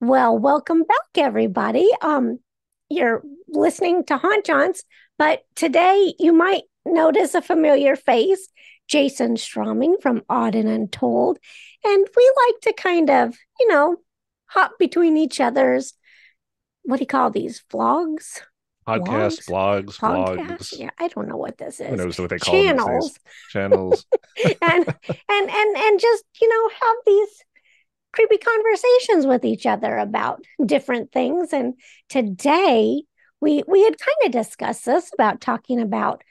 Well, welcome back, everybody. You're listening to Haunt Jaunts, but today you might notice a familiar face, Jason Stroming from Odd and Untold. And we like to kind of, hop between each other's, what do you call these? Vlogs? Podcasts, Blogs? blogs, Podcasts? vlogs. Yeah, I don't know what this Who is. knows what they call them these days? Channels. Channels. And just, have these creepy conversations with each other about different things. And today we had kind of discussed this about talking about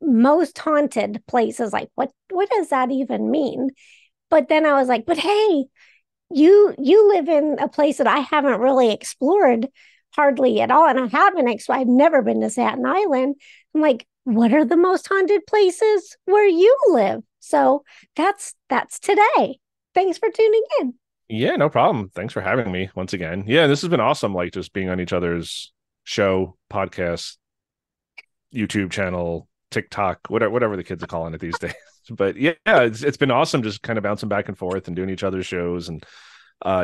most haunted places. Like what does that even mean? But then I was like, but hey, you live in a place that I haven't really explored hardly at all. And I've never been to Staten Island. I'm like, what are the most haunted places where you live? So that's today. Thanks for tuning in. Yeah, no problem. Thanks for having me once again. Yeah, this has been awesome. Like just being on each other's show, podcast, YouTube channel, TikTok, whatever the kids are calling it these days. But yeah, it's been awesome just kind of bouncing back and forth and doing each other's shows. And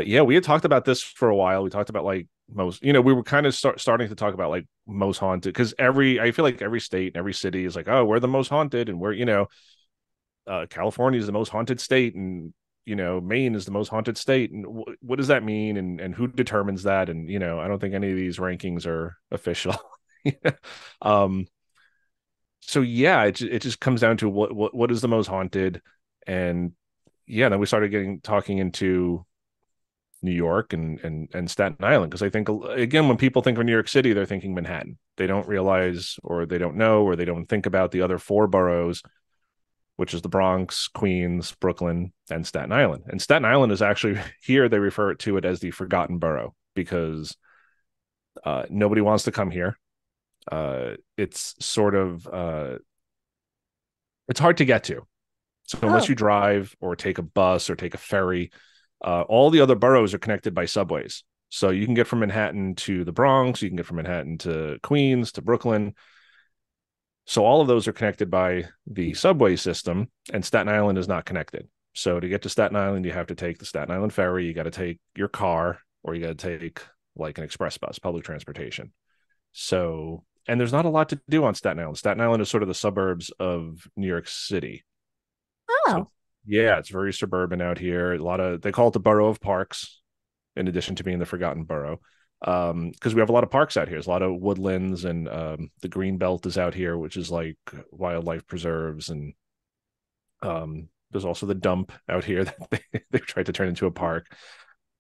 yeah, we had talked about this for a while. We talked about like most, we were kind of starting to talk about like most haunted because I feel like every state and every city is like, oh, we're the most haunted, and California is the most haunted state, and Maine is the most haunted state, and what does that mean, and who determines that? And I don't think any of these rankings are official. um so yeah, it just comes down to what is the most haunted. And yeah, then we started getting talking into New York and Staten Island, because I think again, when people think of New York City, they're thinking Manhattan. They don't realize, or they don't know, or they don't think about the other four boroughs, which is the Bronx, Queens, Brooklyn, and Staten Island. And Staten Island is actually here, they refer to it as the forgotten borough because nobody wants to come here. It's sort of it's hard to get to. So unless Oh, you drive or take a bus or take a ferry, all the other boroughs are connected by subways. So you can get from Manhattan to the Bronx, you can get from Manhattan to Queens to Brooklyn. So all of those are connected by the subway system, and Staten Island is not connected. So to get to Staten Island, you have to take the Staten Island ferry, you got to take your car, or you got to take like an express bus, public transportation. So, and there's not a lot to do on Staten Island. Staten Island is sort of the suburbs of New York City. So oh, yeah, it's very suburban out here. A lot of, they call it the borough of parks, in addition to being the forgotten borough. Because we have a lot of parks out here. There's a lot of woodlands, and the green belt is out here, which is like wildlife preserves. And there's also the dump out here that they've tried to turn into a park.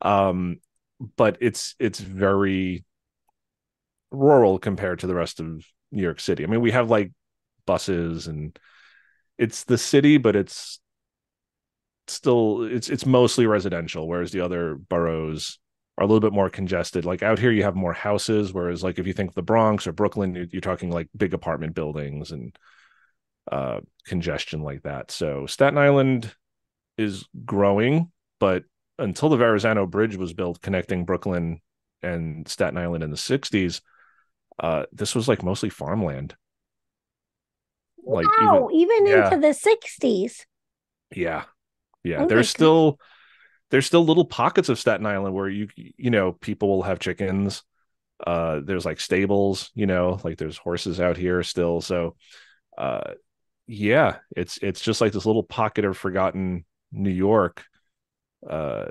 Um, but it's very rural compared to the rest of New York City. I mean, we have like buses, and it's the city, but it's mostly residential, whereas the other boroughs are a little bit more congested. Like out here, you have more houses, whereas like if you think of the Bronx or Brooklyn, you're talking like big apartment buildings and congestion like that. So Staten Island is growing, but until the Verrazano Bridge was built connecting Brooklyn and Staten Island in the 60s, this was like mostly farmland. Like even wow, even into yeah, the 60s. yeah, yeah. Oh my God. There's still little pockets of Staten Island where people will have chickens. There's like stables, like there's horses out here still. So uh yeah, it's just like this little pocket of forgotten New York uh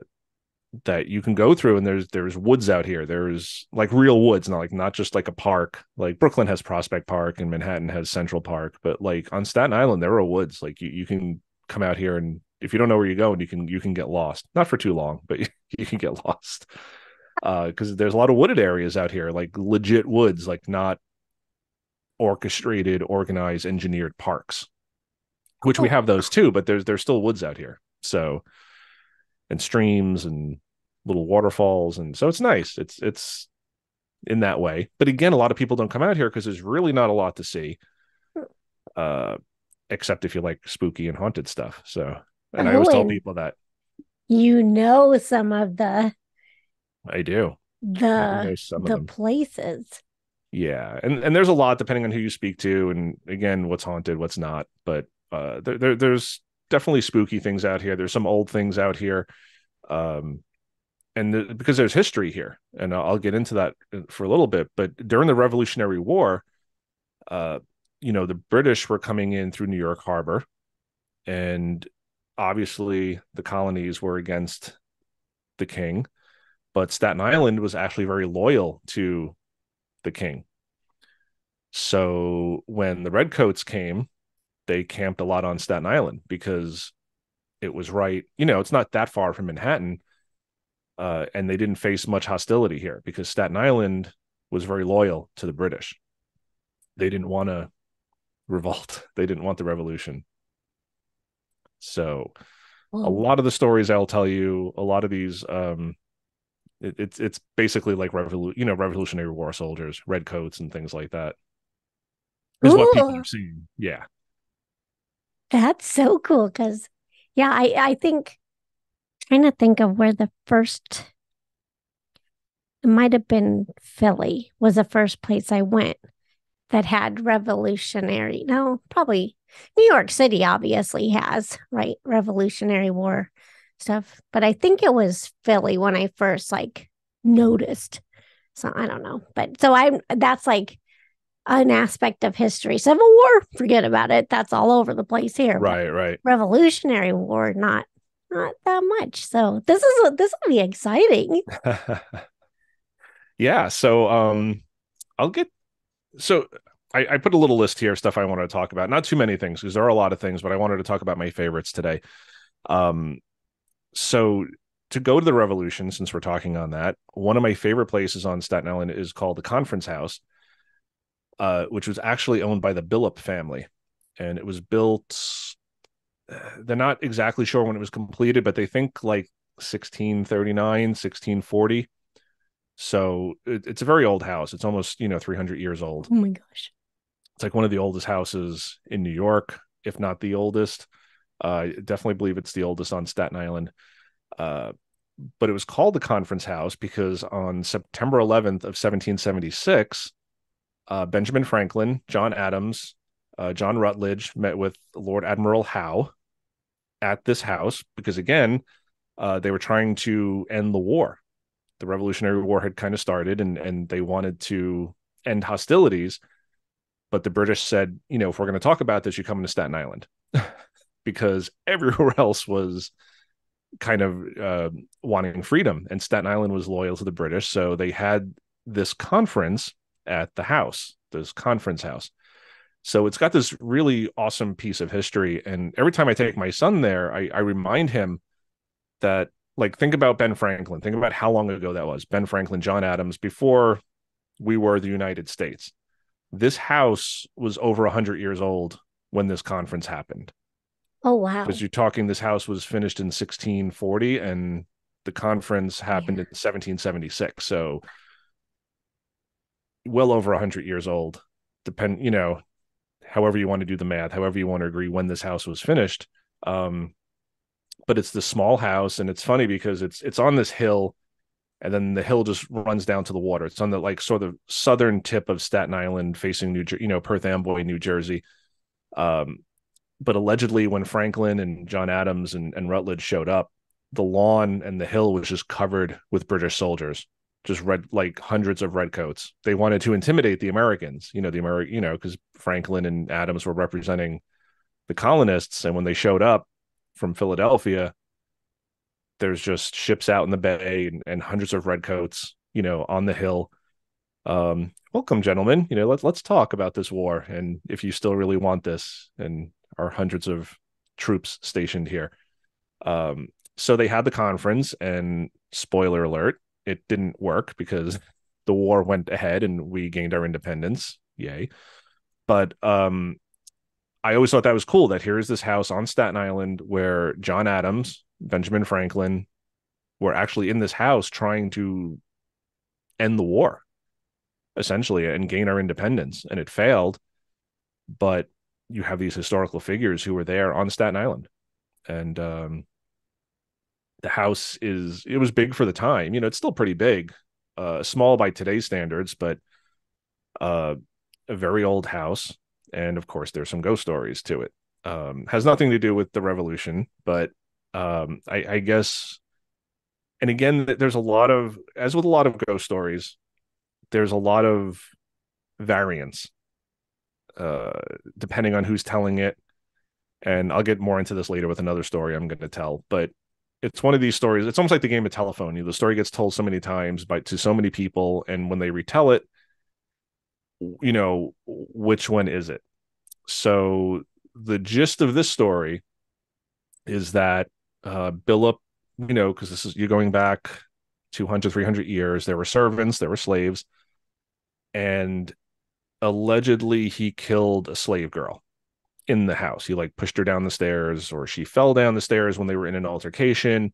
that you can go through, and there's woods out here. There's like real woods, not just like a park. Like Brooklyn has Prospect Park and Manhattan has Central Park, but like on Staten Island there are woods. Like you can come out here, and if you don't know where you're going, you can get lost. Not for too long, but you can get lost. Because there's a lot of wooded areas out here, like legit woods, like not orchestrated, organized, engineered parks, which we Oh, have those too, but there's still woods out here. So, and streams and little waterfalls, and so it's nice. It's in that way. But again, a lot of people don't come out here because there's really not a lot to see, uh, except if you like spooky and haunted stuff. So, and I oh, always tell and people that some of I do. I do the know some of the them. places. Yeah, and there's a lot depending on who you speak to, and again, what's haunted, what's not. But there's definitely spooky things out here. There's some old things out here. Um, because there's history here, and I'll get into that for a little bit. But during the Revolutionary War, uh, the British were coming in through New York Harbor, and obviously the colonies were against the king, but Staten Island was actually very loyal to the king. So when the Redcoats came, they camped a lot on Staten Island because it was right, it's not that far from Manhattan. And they didn't face much hostility here because Staten Island was very loyal to the British. They didn't want to revolt. They didn't want the revolution. So a Whoa. lot of the stories I'll tell you, a lot of these, it's basically like Revolutionary War soldiers, redcoats, and things like that is what people Ooh, are seeing. Yeah, that's so cool. Because, yeah, I think, trying to think of where the first, it might have been Philly was the first place I went that had revolutionary. No, probably New York City obviously has, right? Revolutionary War stuff. But I think it was Philly when I first like noticed. So I don't know. But so that's like an aspect of history. Civil War, forget about it. That's all over the place here. But right, right. Revolutionary War, not that much. So this will be exciting. Yeah. So I'll get so I put a little list here of stuff I wanted to talk about. Not too many things because there are a lot of things, but I wanted to talk about my favorites today. Um, so to go to the Revolution, since we're talking on that, one of my favorite places on Staten Island is called the Conference House, which was actually owned by the Billop family, and it was built. They're not exactly sure when it was completed, but they think like 1639, 1640. So it's a very old house. It's almost 300 years old. Oh my gosh. It's like one of the oldest houses in New York, if not the oldest. I definitely believe it's the oldest on Staten Island. Uh, but it was called the Conference House because on September 11th of 1776, Benjamin Franklin, John Adams, John Rutledge met with Lord Admiral Howe at this house because, again, they were trying to end the war. The Revolutionary War had kind of started, and they wanted to end hostilities. But the British said, if we're going to talk about this, you come into Staten Island because everywhere else was kind of wanting freedom, and Staten Island was loyal to the British. So they had this conference at the house, this conference house. So it's got this really awesome piece of history. And every time I take my son there, I remind him that, like, think about Ben Franklin. Think about how long ago that was. Ben Franklin, John Adams, before we were the United States. This house was over 100 years old when this conference happened. Oh Because wow. you're talking, this house was finished in 1640 and the conference happened Yeah. in 1776. So well over 100 years old. However you want to do the math, however you want to agree when this house was finished. Um, but it's this small house, and it's funny because it's on this hill, and then the hill just runs down to the water. It's on the like sort of southern tip of Staten Island, facing Perth Amboy, New Jersey. Um, but allegedly, when Franklin and John Adams and Rutledge showed up, the lawn and the hill was just covered with British soldiers, just like hundreds of redcoats. They wanted to intimidate the Americans, because Franklin and Adams were representing the colonists, and when they showed up from Philadelphia, there's just ships out in the bay and hundreds of redcoats, on the hill. Welcome, gentlemen. Let's talk about this war, and if you still really want this, and are hundreds of troops stationed here. So they had the conference, and spoiler alert, it didn't work because the war went ahead and we gained our independence. Yay. But I always thought that was cool that here is this house on Staten Island where John Adams, Benjamin Franklin were actually in this house trying to end the war, essentially, and gain our independence. And it failed. But you have these historical figures who were there on Staten Island. And the house it was big for the time. It's still pretty big, small by today's standards, but uh, a very old house. And of course, there's some ghost stories to it. Has nothing to do with the revolution, but I guess And again, there's a lot of, as with a lot of ghost stories, there's a lot of variance, uh, depending on who's telling it. And I'll get more into this later with another story I'm going to tell. But it's one of these stories. It's almost like the game of telephone. The story gets told so many times by to so many people, and when they retell it, which one is it? So the gist of this story is that Billup, because this is you're going back 200, 300 years. There were servants, there were slaves, and allegedly he killed a slave girl in the house. He like pushed her down the stairs, or she fell down the stairs when they were in an altercation.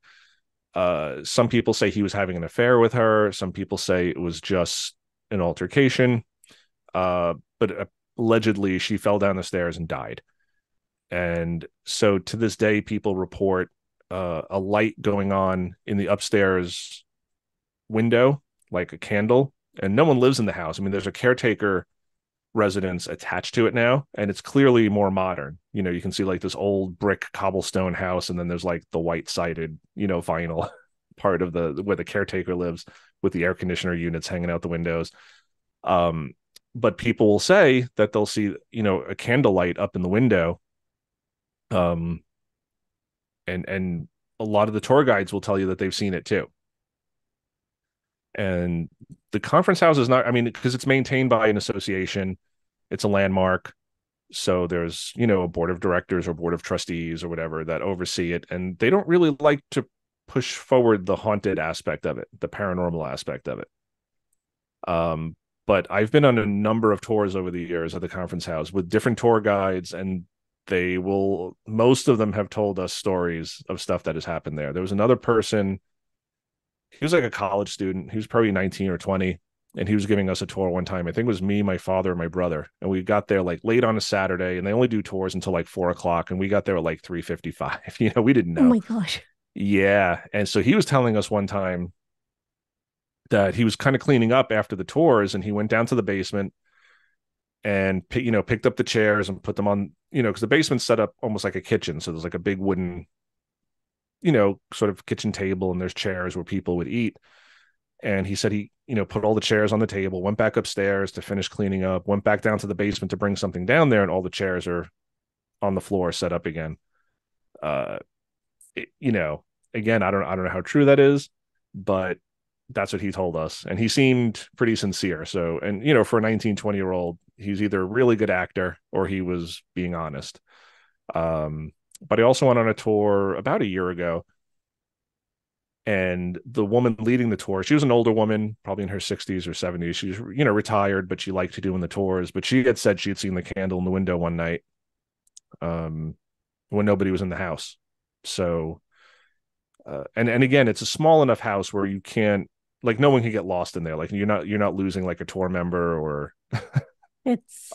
Some people say he was having an affair with her. Some people say it was just an altercation. But allegedly she fell down the stairs and died. And so to this day, people report a light going on in the upstairs window, like a candle, and no one lives in the house. I mean, there's a caretaker residence attached to it now, and it's clearly more modern. You can see like this old brick cobblestone house, and then there's like the white sided, vinyl part of the where the caretaker lives with the air conditioner units hanging out the windows. But people will say that they'll see, a candlelight up in the window. And a lot of the tour guides will tell you that they've seen it too. And the conference house is not, I mean, because it's maintained by an association, it's a landmark. So there's, a board of directors or board of trustees or whatever that oversee it. And they don't really like to push forward the haunted aspect of it, the paranormal aspect of it. But I've been on a number of tours over the years at the conference house with different tour guides, and most of them have told us stories of stuff that has happened there. There was another person, he was like a college student. He was probably 19 or 20. And he was giving us a tour one time. I think it was me, my father, and my brother. And we got there like late on a Saturday, and they only do tours until like 4 o'clock. And we got there at like 3:55. We didn't Oh know. my gosh. Yeah. And so he was telling us one time that he was kind of cleaning up after the tours, and he went down to the basement and picked up the chairs and put them on, because the basement's set up almost like a kitchen. So there's like a big wooden, sort of kitchen table, and there's chairs where people would eat. And he said he, put all the chairs on the table, went back upstairs to finish cleaning up, went back down to the basement to bring something down there, and all the chairs are on the floor set up again. Uh, Again, I don't know how true that is, but that's what he told us. And he seemed pretty sincere. So, and for a 19, 20-year-old, he's either a really good actor or he was being honest. But I also went on a tour about a year ago, and the woman leading the tour, she was an older woman, probably in her 60s or 70s. She's, retired, but she liked doing the tours. But she had said she had seen the candle in the window one night, when nobody was in the house. So, and again, it's a small enough house where you can't, like, no one can get lost in there. Like, you're not losing like a tour member, or It's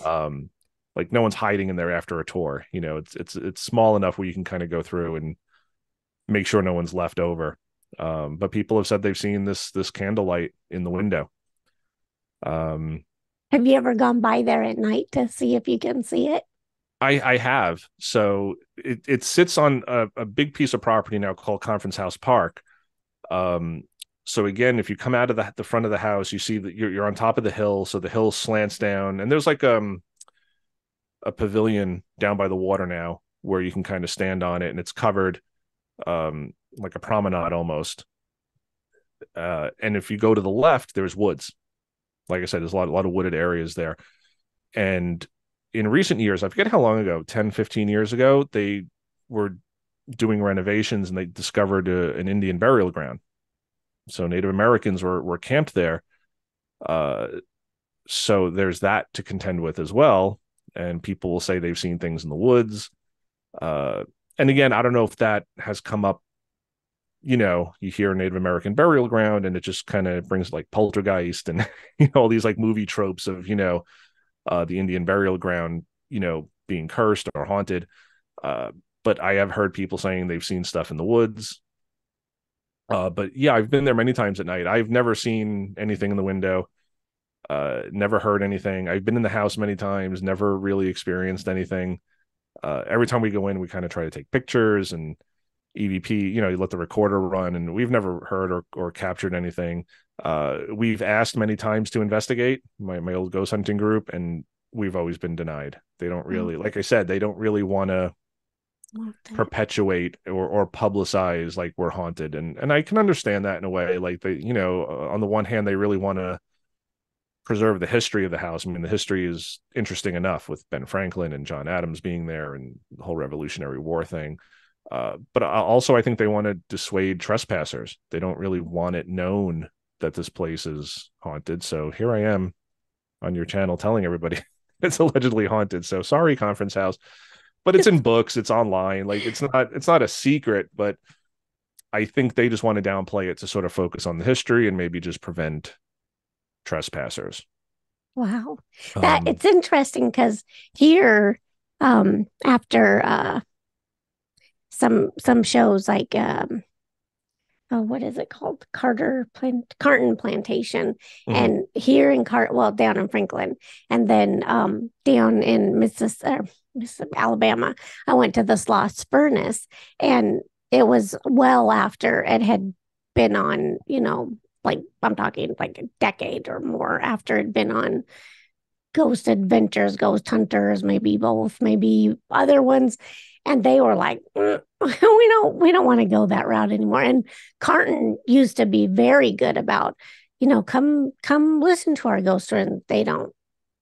like no one's hiding in there after a tour. It's small enough where you can kind of go through and make sure no one's left over. But people have said they've seen this candlelight in the window. have you ever gone by there at night to see if you can see it? I have. So it sits on a big piece of property now called Conference House Park. So again, if you come out of the front of the house, you see that you're on top of the hill. So the hill slants down, and there's like a pavilion down by the water now where you can kind of stand on it, and it's covered like a promenade almost. And if you go to the left, there's woods. Like I said, there's a lot of wooded areas there. And in recent years, I forget how long ago, 10, 15 years ago, they were doing renovations, and they discovered an Indian burial ground. So Native Americans were camped there. So there's that to contend with as well. And people will say they've seen things in the woods. And again, I don't know if that has come up. You hear Native American burial ground, and it just kind of brings like poltergeist and all these like movie tropes of the Indian burial ground being cursed or haunted. But I have heard people saying they've seen stuff in the woods. But yeah, I've been there many times at night. I've never seen anything in the window. Never heard anything. I've been in the house many times, never really experienced anything. Every time we go in, we kind of try to take pictures and EVP, you let the recorder run, and we've never heard or captured anything. We've asked many times to investigate, my old ghost hunting group, and we've always been denied. They don't Oh, really, like I said, they don't really want to love that. perpetuate or publicize like we're haunted, and I can understand that in a way. Like they, on the one hand, they really want to preserve the history of the house. I mean, the history is interesting enough with Ben Franklin and John Adams being there and the whole Revolutionary War thing. But also, I think they want to dissuade trespassers. They don't really want it known that this place is haunted. So here I am on your channel telling everybody it's allegedly haunted. So sorry, conference house, but it's in books, it's online. Like it's not a secret, but I think they just want to downplay it to sort of focus on the history and maybe just prevent trespassers. Wow. That Um, it's interesting because here, after some shows like oh, what is it called? Carton Plantation. mhm, And here in well, down in Franklin, and then down in Mississippi, Alabama, I went to the Lost Furnace, and it was well after it had been on, like I'm talking like a decade or more after it'd been on Ghost Adventures, Ghost Hunters, maybe both, maybe other ones. And they were like, we don't want to go that route anymore. And Carton used to be very good about, come listen to our ghost story. And they don't.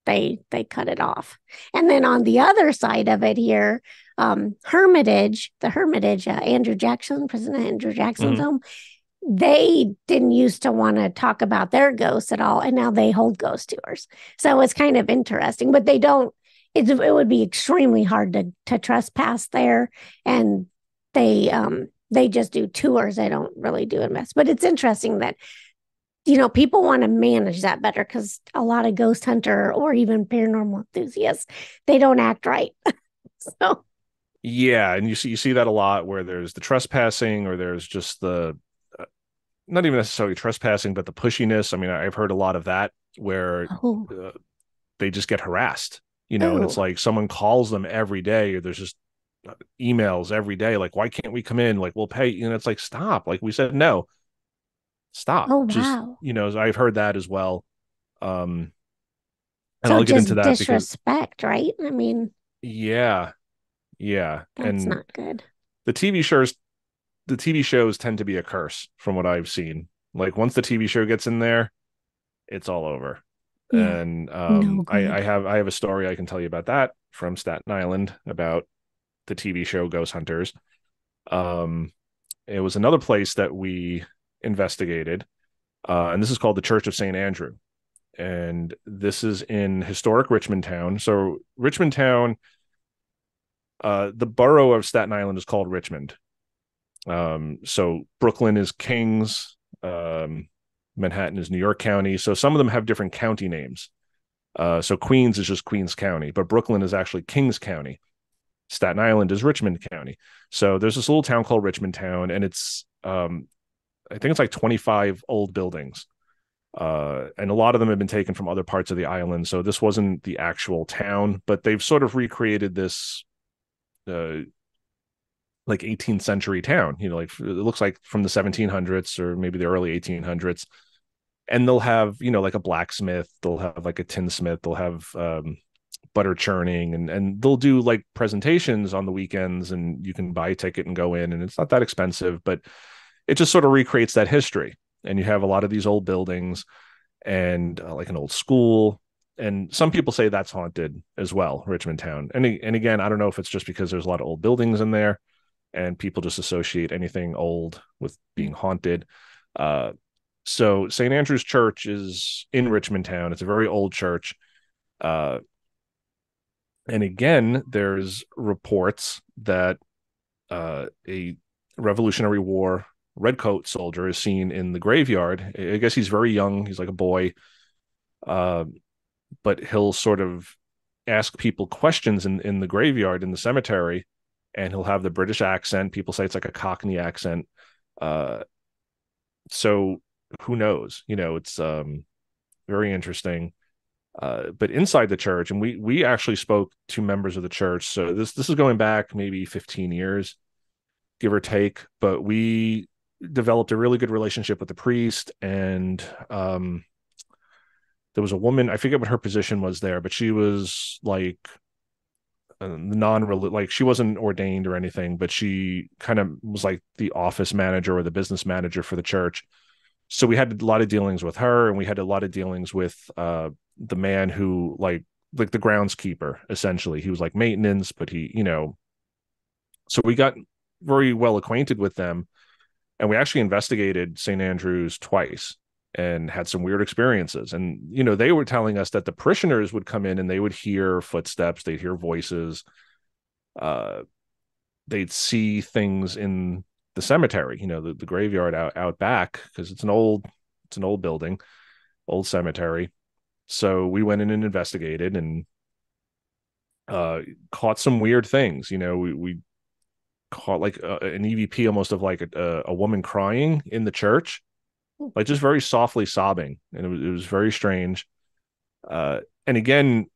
They cut it off. And then on the other side of it here, the Hermitage, Andrew Jackson, President Andrew Jackson's mhm. home, they didn't used to want to talk about their ghosts at all, and now they hold ghost tours. So it's kind of interesting, but they don't. It would be extremely hard to trespass there, and they just do tours. They don't really do invest. But it's interesting that people want to manage that better because a lot of ghost hunter or even paranormal enthusiasts, they don't act right. So Yeah, and you see that a lot where there's the trespassing or there's just the not even necessarily trespassing, but the pushiness. I mean, I've heard a lot of that where oh uh, they just get harassed, and it's oh like someone calls them every day, or there's just emails every day, like, why can't we come in? Like, we'll pay. It's like, stop. Like we said, no, stop. oh Just, wow. I've heard that as well. Um, and So I'll get into just that because, disrespect, right? I mean, yeah, yeah. that's And not good. the TV shows, the TV shows tend to be a curse from what I've seen. Like once the TV show gets in there, it's all over. Yeah, And no I good. have a story I can tell you about that from Staten Island about the TV show Ghost Hunters. Um, it was another place that we investigated, and this is called the Church of St. Andrew. And this is in historic Richmond Town. So Richmond Town, the borough of Staten Island is called Richmond. So Brooklyn is Kings, Manhattan is New York County. So some of them have different county names. So Queens is just Queens County, but Brooklyn is actually Kings County. Staten Island is Richmond County. So there's this little town called Richmond Town, and it's I think it's like 25 old buildings. And a lot of them have been taken from other parts of the island. So this wasn't the actual town, but they've sort of recreated this uh, like 18th century town. Like it looks like from the 1700s or maybe the early 1800s. And they'll have like a blacksmith, they'll have like a tinsmith, they'll have butter churning, and they'll do like presentations on the weekends, and you can buy a ticket and go in, and it's not that expensive, but it just sort of recreates that history. And you have a lot of these old buildings and like an old school. And some people say that's haunted as well, Richmond Town. And again, I don't know if it's just because there's a lot of old buildings in there and people just associate anything old with being haunted. Uh, so St. Andrew's Church is in Richmond Town. It's a very old church. Uh, and again, there's reports that a Revolutionary War redcoat soldier is seen in the graveyard. I guess he's very young. He's like a boy, uh, but he'll sort of ask people questions in the graveyard in the cemetery, and he'll have the British accent. People say it's like a Cockney accent. Uh, so who knows? It's very interesting. But inside the church, and we actually spoke to members of the church. So this is going back maybe 15 years. give or take. But we developed a really good relationship with the priest, and there was a woman, I forget what her position was there, but she was like like she wasn't ordained or anything, but she kind of was like the office manager or the business manager for the church. So we had a lot of dealings with her, and we had a lot of dealings with the man who like the groundskeeper. Essentially, he was like maintenance, but he, so we got very well acquainted with them, and we actually investigated St. Andrew's twice and had some weird experiences. And they were telling us that the parishioners would come in and they would hear footsteps, they'd hear voices, uh, they'd see things in the cemetery, the graveyard out back, because it's an old building, old cemetery. So we went in and investigated, and caught some weird things. We caught like an EVP almost of like a woman crying in the church, like just very softly sobbing, and it was very strange. And again,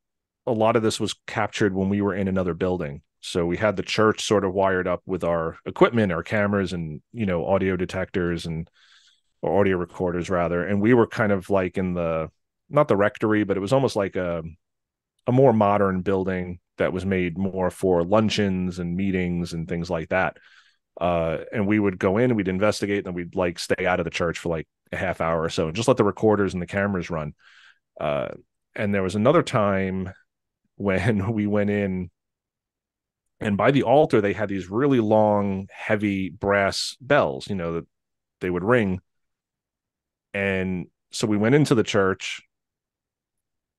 a lot of this was captured when we were in another building. So we had the church sort of wired up with our equipment, our cameras, and audio detectors or audio recorders rather. And we were kind of like in the, not the rectory, but it was almost like a more modern building that was made more for luncheons and meetings and things like that. And we would go in and we'd investigate, and then we'd like stay out of the church for like a half hour or so and just let the recorders and the cameras run. And there was another time when we went in, and by the altar they had these really long, heavy brass bells, that they would ring. And so we went into the church,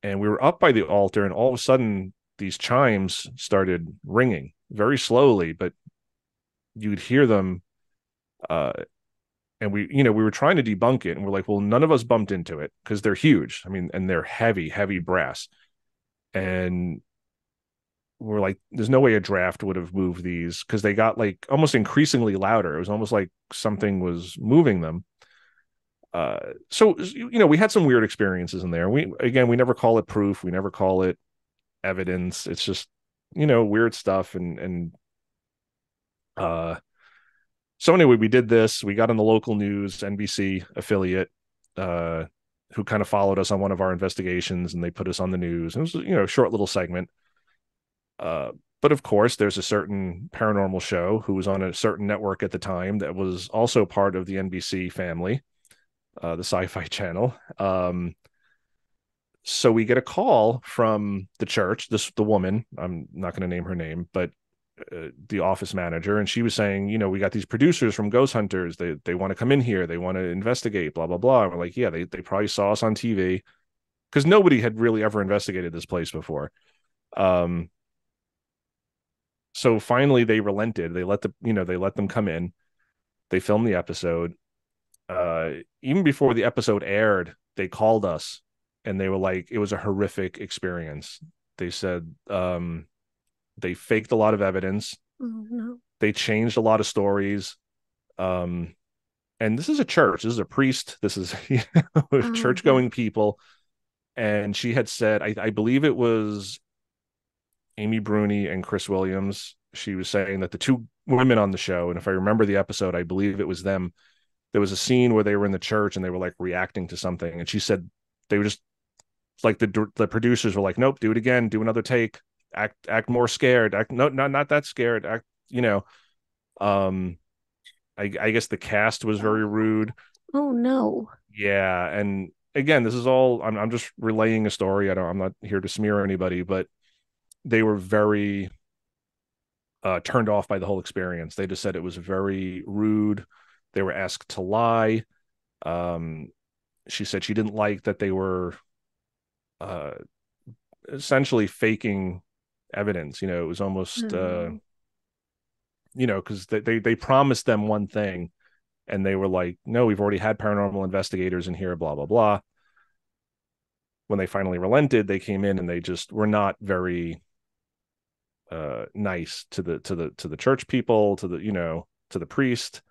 and we were up by the altar, and all of a sudden these chimes started ringing very slowly, but you'd hear them. And we were trying to debunk it, and we're like, well, none of us bumped into it because they're huge. I mean, and they're heavy, heavy brass. And we're like, there's no way a draft would have moved these, because they got like almost increasingly louder. It was almost like something was moving them. So we had some weird experiences in there. We never call it proof. We never call it evidence. It's just, weird stuff. Uh, so anyway, we did this. We got on the local news, NBC affiliate, who kind of followed us on one of our investigations, and they put us on the news. And it was, a short little segment. But of course, there's a certain paranormal show who was on a certain network at the time that was also part of the NBC family, the Sci-Fi Channel. So we get a call from the church, the woman, I'm not going to name her name, but the office manager, and she was saying, we got these producers from Ghost Hunters. They want to come in here. They want to investigate, blah, blah, blah. And we're like, yeah, they probably saw us on TV, because nobody had really ever investigated this place before. So finally they relented. They let them come in. They filmed the episode. Even before the episode aired, they called us, and they were like, it was a horrific experience. They said, they faked a lot of evidence. Oh, no. They changed a lot of stories. And this is a church. This is a priest. This is church going people. And she had said, I believe it was Amy Bruni and Chris Williams. She was saying that the two women on the show, and if I remember the episode, I believe it was them. There was a scene where they were in the church and they were like reacting to something. And she said they were just like, the producers were like, nope, do it again. Do another take. Act more scared. No, not that scared. I guess the cast was very rude. Oh no. Yeah, and again, this is all I'm just relaying a story. I'm not here to smear anybody, but they were very turned off by the whole experience. They just said it was very rude. They were asked to lie. She said she didn't like that they were essentially faking evidence. It was almost because they promised them one thing, and they were like, no, we've already had paranormal investigators in here, blah blah blah. When they finally relented, they came in and they just were not very nice to the church people, to the priest.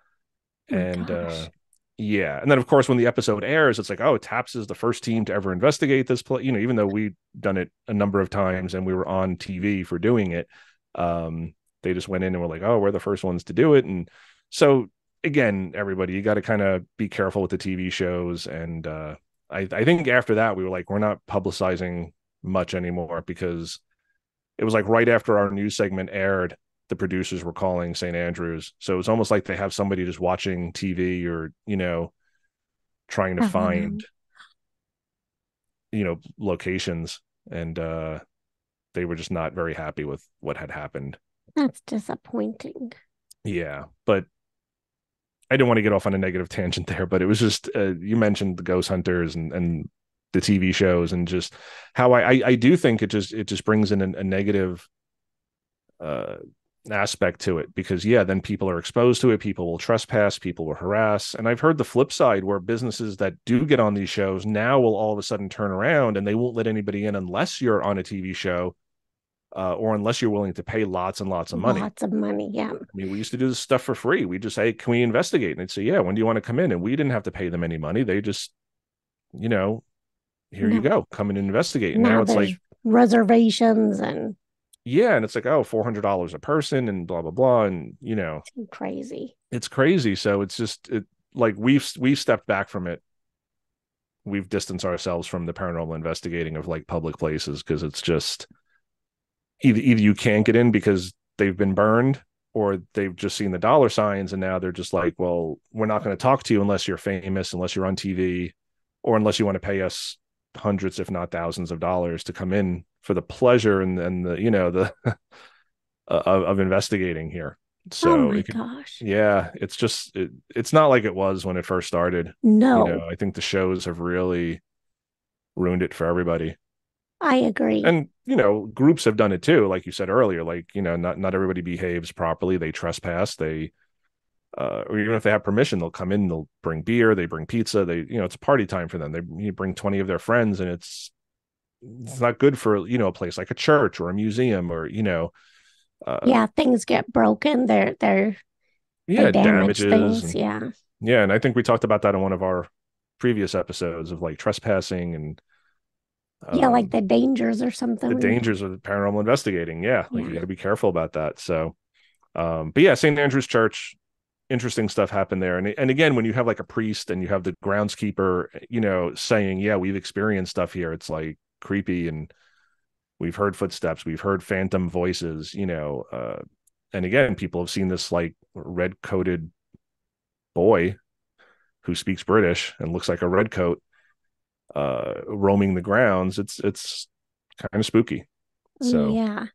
And yeah, and then of course when the episode airs, it's like, oh, TAPS is the first team to ever investigate this place, even though we'd done it a number of times and we were on TV for doing it. They just went in and were like, oh, we're the first ones to do it. And so again, everybody, you got to kind of be careful with the TV shows. And I think after that, we were like, we're not publicizing much anymore, because it was like right after our news segment aired, the producers were calling St. Andrews. So it was almost like they have somebody just watching TV, or, trying to Oh, find, no. locations. And they were just not very happy with what had happened. That's disappointing. Yeah. But I didn't want to get off on a negative tangent there, but it was just, you mentioned the ghost hunters and the TV shows, and just how I do think it just brings in a negative uh, aspect to it, because yeah, then people are exposed to it. People will trespass, people will harass. And I've heard the flip side, where businesses that do get on these shows now will all of a sudden turn around and they won't let anybody in unless you're on a TV show, or unless you're willing to pay lots and lots of money. Lots of money. Yeah. I mean, we used to do this stuff for free. We just say, can we investigate? And they'd say, yeah, when do you want to come in? And we didn't have to pay them any money. They just, you know, here you No. go, come and investigate. And now Now it's there's like, reservations and yeah. And it's like, oh, $400 a person and blah, blah, blah. And, crazy. it's crazy. So it's just, like we've stepped back from it. We've distanced ourselves from the paranormal investigating of like public places, because it's just either you can't get in because they've been burned, or they've just seen the dollar signs and now they're just like, well, we're not going to talk to you unless you're famous, unless you're on TV, or unless you want to pay us hundreds, if not thousands of dollars to come in for the pleasure and the the of investigating here. Oh So my it could, gosh. yeah, it's just it's not like it was when it first started. No, I think the shows have really ruined it for everybody. I agree. And groups have done it too, like you said earlier. Like, not everybody behaves properly. They trespass. They or even if they have permission, they'll come in, they'll bring beer, they bring pizza, they it's a party time for them. They bring 20 of their friends, and it's not good for a place like a church or a museum, or uh Yeah, things get broken. They yeah, damage damages. things. And Yeah. yeah, and I think we talked about that in one of our previous episodes of like trespassing and Yeah, like um the dangers or something the when you dangers of paranormal investigating. Yeah, like you yeah. got to be careful about that. So but yeah, St. Andrew's Church, interesting stuff happened there. And again, when you have like a priest and you have the groundskeeper, saying, yeah, we've experienced stuff here, it's like creepy, and we've heard footsteps, we've heard phantom voices, and again, people have seen this like red coated boy who speaks British and looks like a redcoat roaming the grounds. It's kind of spooky. So Yeah.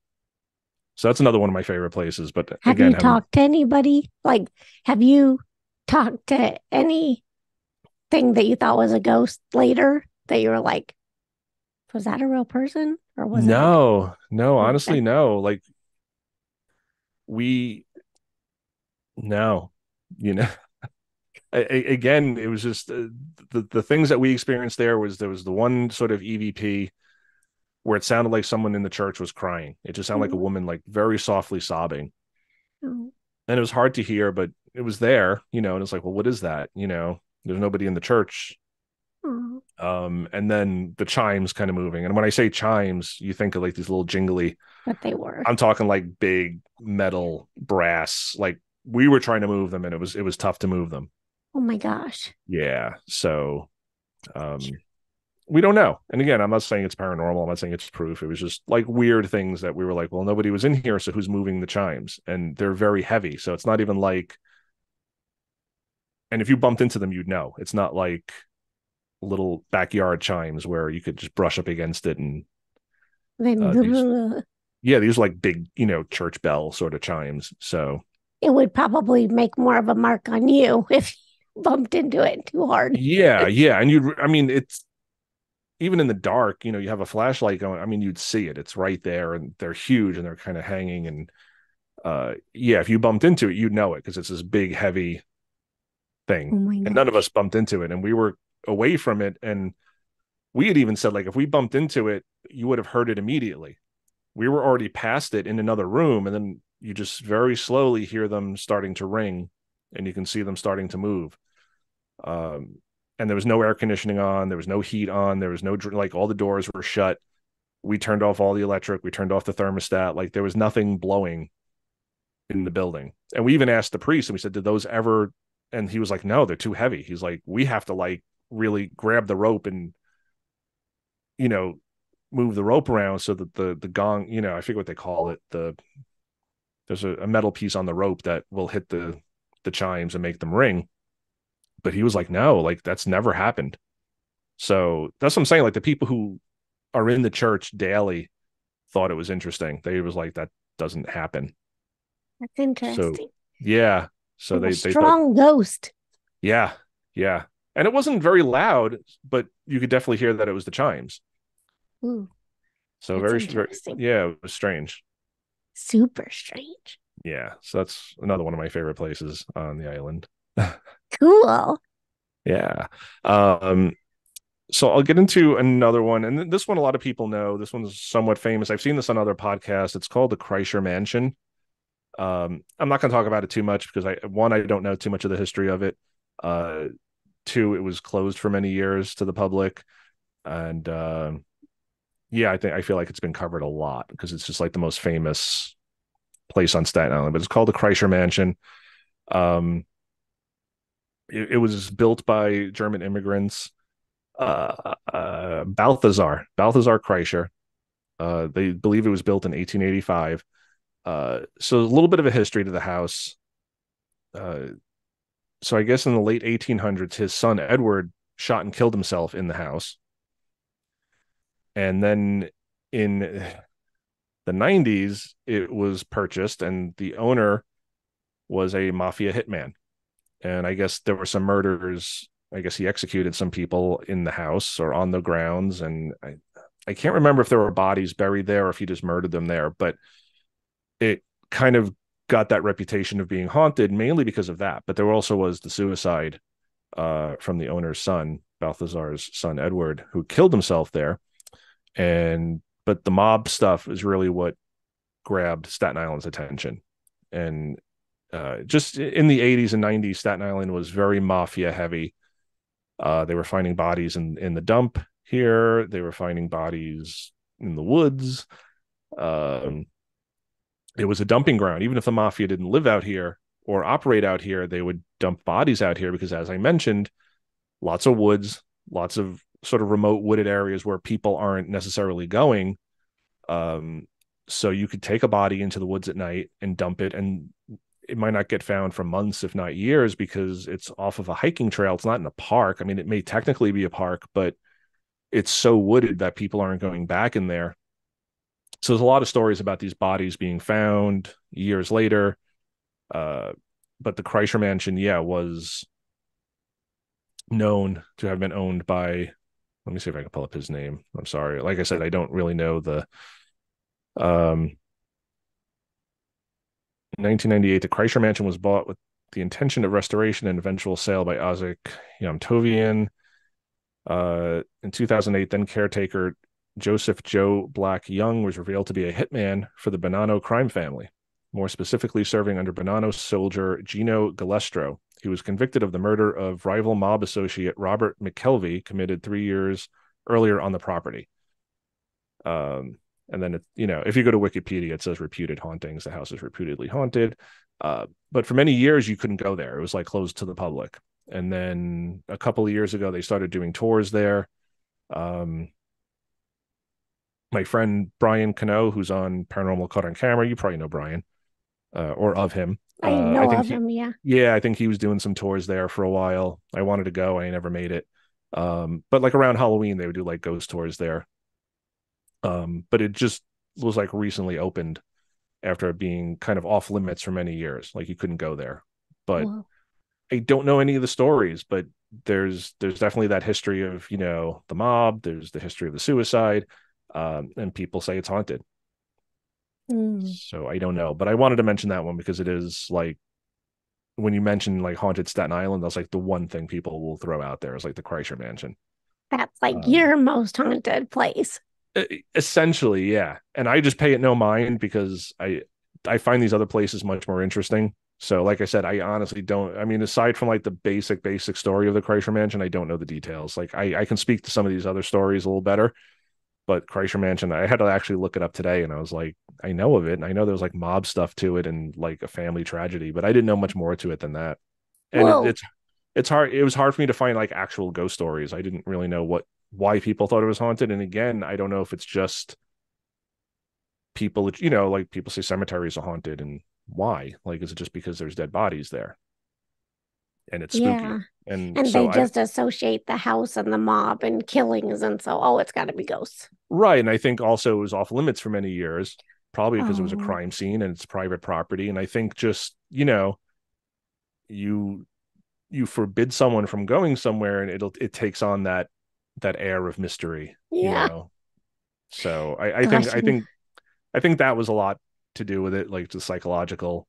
that's another one of my favorite places. But Have again, you having talked to anybody? Like, have you talked to anything that you thought was a ghost later that you were like, was that a real person or was that no, okay? honestly, no. Like we no, you know, again, it was just the things that we experienced there was the one sort of EVP where it sounded like someone in the church was crying. It just sounded like a Oh, woman, like very softly sobbing. oh, And it was hard to hear, but it was there, and it's like, well, what is that? There's nobody in the church. oh. And then the chimes kind of moving. And when I say chimes, you think of like these little jingly, But they were. I'm talking like big metal brass. Like we were trying to move them and it was tough to move them. Oh my gosh. Yeah. So um we don't know. And again, I'm not saying it's paranormal. I'm not saying it's proof. It was just like weird things that we were like, well, nobody was in here, so who's moving the chimes? And they're very heavy. So it's not even like, and if you bumped into them, you'd know. It's not like little backyard chimes where you could just brush up against it. And Then these, yeah, these are like big, church bell sort of chimes. So it would probably make more of a mark on you if you bumped into it too hard. yeah, yeah. And I mean, it's even in the dark, you have a flashlight going. I mean, you'd see it. It's right there, and they're huge and they're kind of hanging. And yeah, if you bumped into it, you'd know it because it's this big, heavy Oh thing. my And none of us gosh. bumped into it, and we were away from it. And we had even said, like, if we bumped into it, you would have heard it immediately. We were already past it in another room, and then you just very slowly hear them starting to ring, and you can see them starting to move. Um, and there was no air conditioning on, there was no heat on, there was no, like, all the doors were shut. We turned off all the electric, we turned off the thermostat, like there was nothing blowing in the building. And we even asked the priest and we said, did those ever? And he was like, no, they're too heavy. He's like, we have to like really grab the rope and, you know, move the rope around so that the gong, you know, I forget what they call it. There's a metal piece on the rope that will hit the chimes and make them ring. But he was like, no, like that's never happened. So that's what I'm saying. Like the people who are in the church daily thought it was interesting. They was like, that doesn't happen. That's So interesting. yeah. So And a they thought, strong ghost. yeah, yeah. And it wasn't very loud, but you could definitely hear that it was the chimes. Ooh, So that's very, interesting. yeah, it was strange. Super strange. Yeah. So that's another one of my favorite places on the island. Cool. Yeah. Um, so I'll get into another one, and this one a lot of people know. This one's somewhat famous. I've seen this on other podcasts. It's called the Kreischer Mansion. I'm not going to talk about it too much because I don't know too much of the history of it. Uh, two, it was closed for many years to the public, and yeah, I feel like it's been covered a lot because it's just like the most famous place on Staten Island. But it's called the Kreischer Mansion. Um, it was built by German immigrants. Balthazar Kreischer. They believe it was built in 1885. So a little bit of a history to the house. Uh, so I guess in the late 1800s, his son Edward shot and killed himself in the house, and then in the 90s, it was purchased, and the owner was a mafia hitman. And I guess there were some murders. I guess he executed some people in the house or on the grounds, and I can't remember if there were bodies buried there or if he just murdered them there, but it kind of got that reputation of being haunted mainly because of that. But there also was the suicide from the owner's son, Balthazar's son Edward, who killed himself there. And but the mob stuff is really what grabbed Staten Island's attention. And just in the 80s and 90s, Staten Island was very mafia heavy. They were finding bodies in the dump here. They were finding bodies in the woods. Um, it was a dumping ground. Even if the mafia didn't live out here or operate out here, they would dump bodies out here because, as I mentioned, lots of woods, lots of sort of remote wooded areas where people aren't necessarily going. Um, so you could take a body into the woods at night and dump it, and it might not get found for months, if not years, because it's off of a hiking trail. It's not in a park. I mean, it may technically be a park, but it's so wooded that people aren't going back in there. So there's a lot of stories about these bodies being found years later. Uh, but the Kreischer Mansion, yeah, was known to have been owned by. Let me see if I can pull up his name. I'm sorry. Like I said, I don't really know the. In 1998, the Kreischer Mansion was bought with the intention of restoration and eventual sale by Isaac Yamtovian. In 2008, then caretaker Joseph Joe Black Young was revealed to be a hitman for the Bonanno crime family, more specifically serving under Bonanno soldier Gino Galestro. He was convicted of the murder of rival mob associate Robert McKelvey, committed 3 years earlier on the property. And then, if you go to Wikipedia, it says reputed hauntings. The house is reputedly haunted. But for many years, you couldn't go there. It was like closed to the public. And then a couple of years ago, they started doing tours there. My friend Brian Cano, who's on Paranormal Caught on Camera, you probably know Brian or of him. I I know think of him, yeah. yeah, I think he was doing some tours there for a while. I wanted to go, I never made it. But like around Halloween, they would do like ghost tours there. But it just was like recently opened after being kind of off limits for many years. Like you couldn't go there. But Whoa. I don't know any of the stories, but there's definitely that history of, the mob, there's the history of the suicide, and people say it's haunted. Mm. So I don't know. But I wanted to mention that one because it is like when you mention like haunted Staten Island, that's like the one thing people will throw out there is like the Kreischer Mansion. That's like Um, your most haunted place. Essentially, yeah. And I just pay it no mind because I find these other places much more interesting. So like I said, I honestly don't, I mean, aside from like the basic story of the Kreischer Mansion, I don't know the details. Like I can speak to some of these other stories a little better, but Kreischer Mansion, I had to actually look it up today and I was like, I know of it, and I know there was like mob stuff to it and like a family tragedy, but I didn't know much more to it than that. And Whoa. it's hard. It was hard for me to find like actual ghost stories. I didn't really know why people thought it was haunted. And again, I don't know if it's just people, like people say cemeteries are haunted, and why? Like, is it just because there's dead bodies there and it's spooky? Yeah. And And they so just associate the house and the mob and killings. And so, oh, it's got to be ghosts. right. And I think also it was off limits for many years, probably because it was a Oh, crime scene and it's private property. And I think just, you you forbid someone from going somewhere and it takes on that air of mystery, yeah. So Gosh. I think that was a lot to do with it, like the psychological.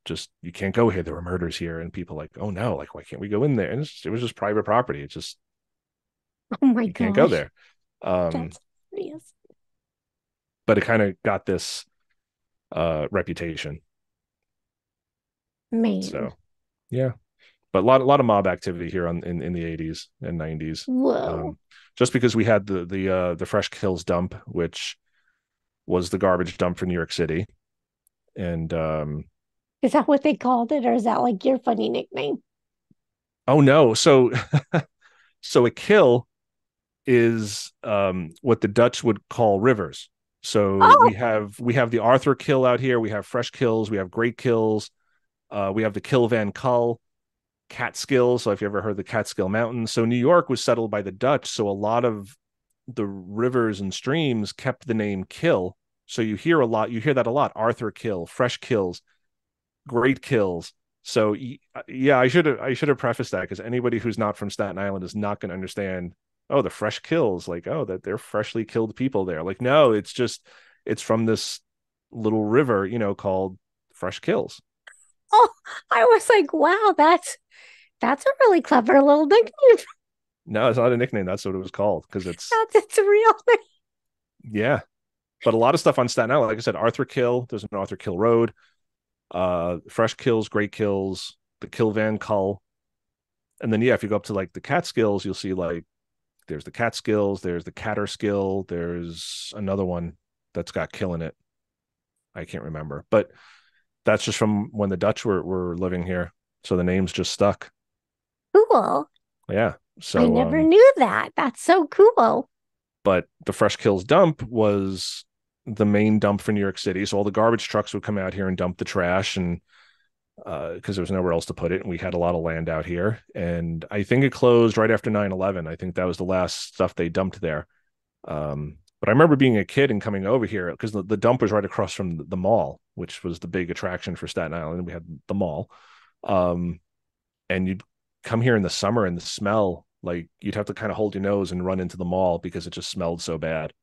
Just you can't go here. There were murders here, and people like, oh no, like why can't we go in there? And it was just private property. It's just Oh my you can't go gosh. there. Um, That's serious. but it kind of got this reputation. Man. So yeah, but a lot of mob activity here in the 80s and 90s. Whoa. Um, just because we had the Fresh Kills dump, which was the garbage dump for New York City, and Is that what they called it? Or is that like your funny nickname? oh no, so a kill is what the Dutch would call rivers. So Oh, we have the Arthur kill out here. We have fresh kills. We have great kills. We have the Kill Van Kull, Catskill. So if you ever heard the Catskill Mountains, so New York was settled by the Dutch. So a lot of the rivers and streams kept the name Kill. So you hear that a lot. Arthur Kill, Fresh Kills, Great Kills. So yeah, I should have prefaced that because anybody who's not from Staten Island is not going to understand. Oh, the fresh kills, like oh, that they're freshly killed people there. Like no, it's from this little river, called Fresh Kills. oh, I was like, wow, that's a really clever little nickname. No, it's not a nickname. That's what it was called because it's That's its real name. yeah. But a lot of stuff on Staten Island, like I said, Arthur Kill. There's an Arthur Kill Road. Fresh Kills, Great Kills, the Kill Van Kull, and then yeah, if you go up to like the Catskills, you'll see like there's the Catskills, there's the Catterskill, there's another one that's got kill in it. I can't remember, but that's just from when the Dutch were living here, so the name's just stuck. Cool. Yeah. I So, never knew that. That's so cool. but the Fresh Kills dump was the main dump for New York City, so all the garbage trucks would come out here and dump the trash, and because there was nowhere else to put it, and we had a lot of land out here, and I think it closed right after 9/11. I think that was the last stuff they dumped there. But I remember being a kid and coming over here because the dump was right across from the mall, which was the big attraction for Staten Island. We had the mall. Um, and you'd come here in the summer and the smell, like you'd have to kind of hold your nose and run into the mall because it just smelled so bad.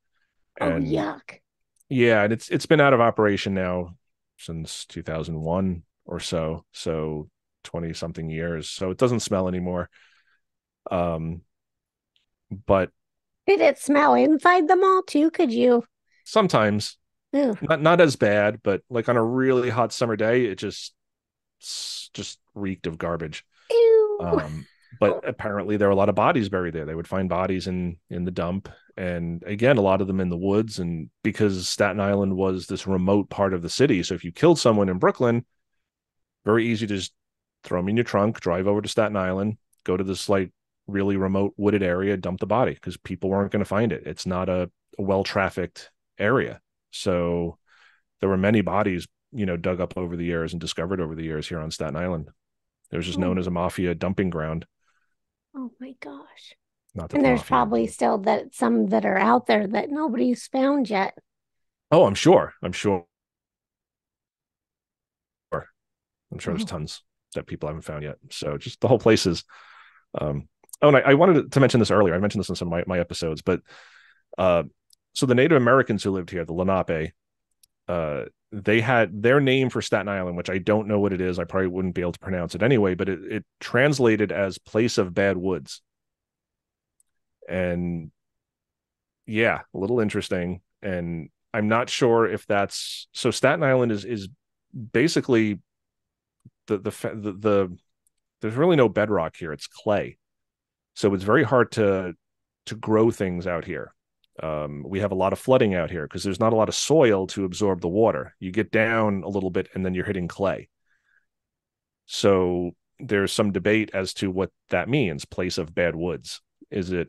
Oh, And yuck. yeah, and it's been out of operation now since 2001 or so. So 20 something years. So it doesn't smell anymore. Um, but Did it smell inside the mall too? Could you? sometimes Ew. not as bad, but like on a really hot summer day, it just reeked of garbage. Ew. Um, but apparently there were a lot of bodies buried there. They would find bodies in the dump, and again, a lot of them in the woods. And because Staten Island was this remote part of the city, so if you killed someone in Brooklyn, very easy to just throw them in your trunk, drive over to Staten Island, go to this like really remote wooded area, dump the body because people weren't going to find it. It's not a well trafficked area, so there were many bodies dug up over the years and discovered over the years here on Staten Island. It was just known Oh, as a mafia dumping ground. oh my gosh. Not that And the there's mafia. probably still that some that are out there that nobody's found yet. Oh, I'm sure. I'm sure. I'm sure there's Oh, tons that people haven't found yet. So just the whole place is. Um, oh, and I wanted to mention this earlier. I mentioned this in some of my episodes, but uh, so the Native Americans who lived here, the Lenape, they had their name for Staten Island, which I don't know what it is. I probably wouldn't be able to pronounce it anyway, but it translated as place of bad woods. And yeah, a little interesting. And I'm not sure if that's so. Staten Island is basically the there's really no bedrock here. It's clay, so it's very hard to grow things out here. We have a lot of flooding out here because there's not a lot of soil to absorb the water. You get down a little bit and then you're hitting clay. So there's some debate as to what that means. Place of bad woods. Is it